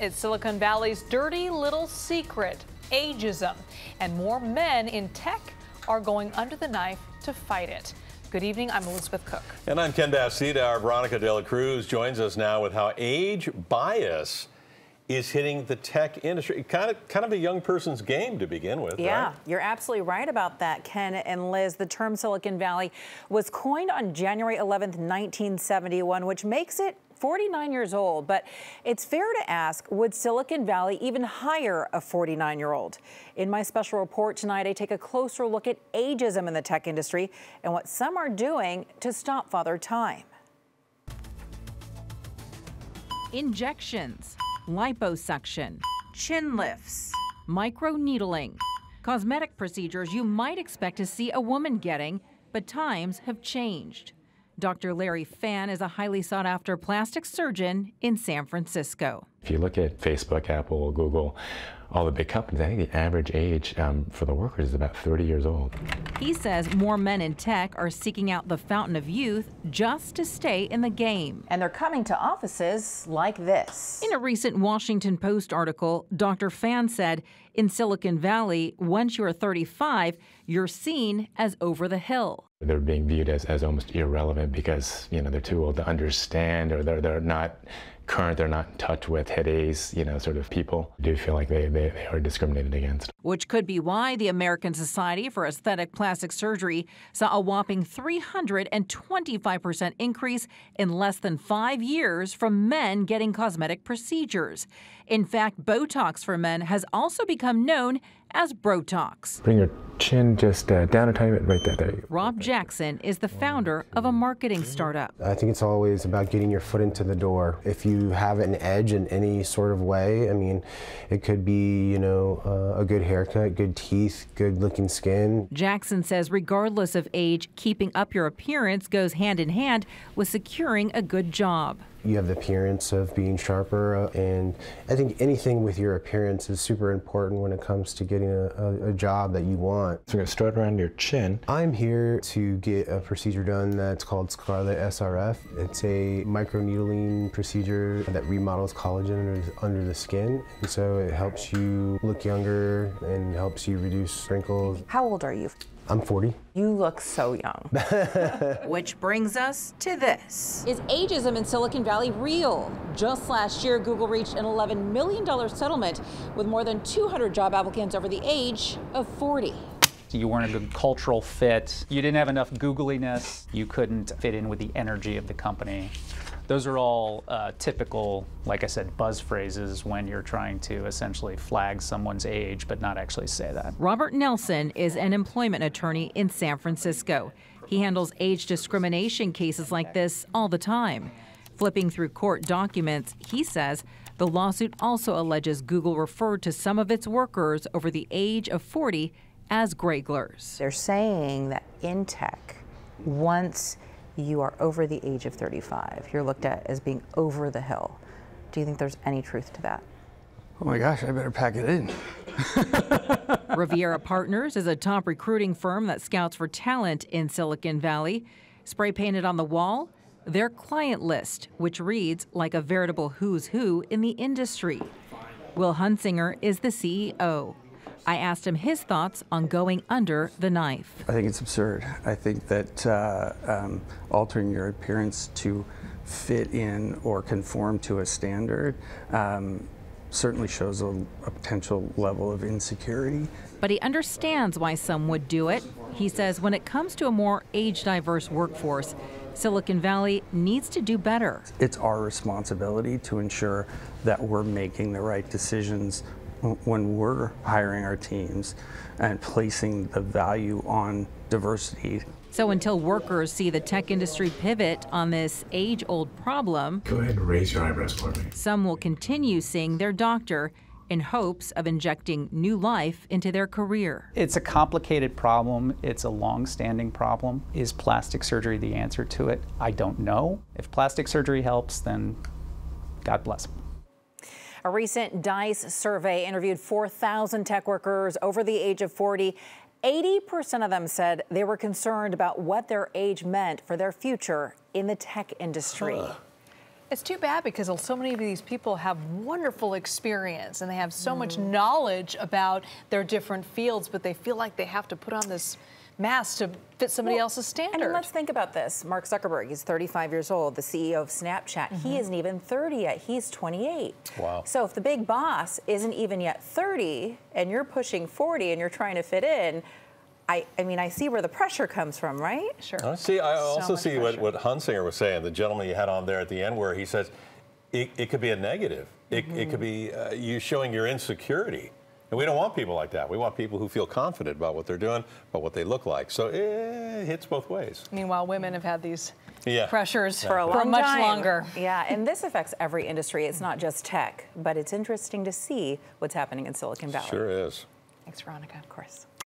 It's Silicon Valley's dirty little secret, ageism. And more men in tech are going under the knife to fight it. Good evening, I'm Elizabeth Cook. And I'm Ken Bastida. Our Veronica De La Cruz joins us now with how age bias is hitting the tech industry. Kind of a young person's game to begin with, yeah, right? You're absolutely right about that, Ken and Liz. The term Silicon Valley was coined on January 11th, 1971, which makes it 49 years old. But it's fair to ask, would Silicon Valley even hire a 49-year-old? In my special report tonight, I take a closer look at ageism in the tech industry and what some are doing to stop Father Time. Injections, liposuction, chin lifts, microneedling, cosmetic procedures you might expect to see a woman getting, but times have changed. Dr. Larry Fan is a highly sought-after plastic surgeon in San Francisco. If you look at Facebook, Apple, Google, all the big companies, I think the average age for the workers is about 30 years old. He says more men in tech are seeking out the fountain of youth just to stay in the game. And they're coming to offices like this. In a recent Washington Post article, Dr. Fan said, in Silicon Valley, once you're 35, you're seen as over the hill. They're being viewed as almost irrelevant because, you know, they're too old to understand, or they're not current, they're not in touch with today's, sort of people. I do feel like they are discriminated against. Which could be why the American Society for Aesthetic Plastic Surgery saw a whopping 325% increase in less than 5 years from men getting cosmetic procedures. In fact, Botox for men has also become known as Brotox. Bring your chin just down a tiny bit, right there. Rob Jackson is the founder of a marketing startup. I think it's always about getting your foot into the door. If you have an edge in any sort of way, I mean, it could be, a good haircut, good teeth, good looking skin. Jackson says regardless of age, keeping up your appearance goes hand in hand with securing a good job. You have the appearance of being sharper, and I think anything with your appearance is super important when it comes to getting a job that you want. So we're going to start around your chin. I'm here to get a procedure done that's called Scarlett SRF. It's a microneedling procedure that remodels collagen under the skin, and so it helps you look younger and helps you reduce wrinkles. How old are you? I'm 40. You look so young. Which brings us to this. Is ageism in Silicon Valley real? Just last year, Google reached an $11 million settlement with more than 200 job applicants over the age of 40. You weren't a good cultural fit. You didn't have enough googliness. You couldn't fit in with the energy of the company. Those are all typical, like I said, buzz phrases when you're trying to essentially flag someone's age, but not actually say that. Robert Nelson is an employment attorney in San Francisco. He handles age discrimination cases like this all the time. Flipping through court documents, he says the lawsuit also alleges Google referred to some of its workers over the age of 40 as grayglers. They're saying that in tech, once you are over the age of 35, you're looked at as being over the hill. Do you think there's any truth to that? Oh my gosh, I better pack it in. Riviera Partners is a top recruiting firm that scouts for talent in Silicon Valley. Spray painted on the wall, their client list, which reads like a veritable who's who in the industry. Will Hunsinger is the CEO. I asked him his thoughts on going under the knife. I think it's absurd. I think that altering your appearance to fit in or conform to a standard certainly shows a potential level of insecurity. But he understands why some would do it. He says when it comes to a more age-diverse workforce, Silicon Valley needs to do better. It's our responsibility to ensure that we're making the right decisions when we're hiring our teams and placing the value on diversity. So until workers see the tech industry pivot on this age-old problem, Go ahead and raise your eyebrows for me. some will continue seeing their doctor in hopes of injecting new life into their career. It's a complicated problem. It's a long-standing problem. Is plastic surgery the answer to it? I don't know. If plastic surgery helps, then God bless them. A recent DICE survey interviewed 4,000 tech workers over the age of 40. 80% of them said they were concerned about what their age meant for their future in the tech industry. It's too bad because so many of these people have wonderful experience and they have so much knowledge about their different fields, but they feel like they have to put on this mask to fit somebody else's standard. I mean, let's think about this. Mark Zuckerberg, he's 35 years old, the CEO of Snapchat. He isn't even 30 yet. He's 28. Wow. So if the big boss isn't even yet 30 and you're pushing 40 and you're trying to fit in, I mean, I see where the pressure comes from, right? Sure. I also much see pressure. what Hunsinger was saying, the gentleman you had on there at the end, where he says it could be a negative. It could be you showing your insecurity. And we don't want people like that. We want people who feel confident about what they're doing, about what they look like. So it hits both ways. Meanwhile, women have had these Yeah. pressures For a long much time. longer. Yeah, and this affects every industry. It's not just tech, but it's interesting to see what's happening in Silicon Valley. Sure is. Thanks, Veronica. Of course.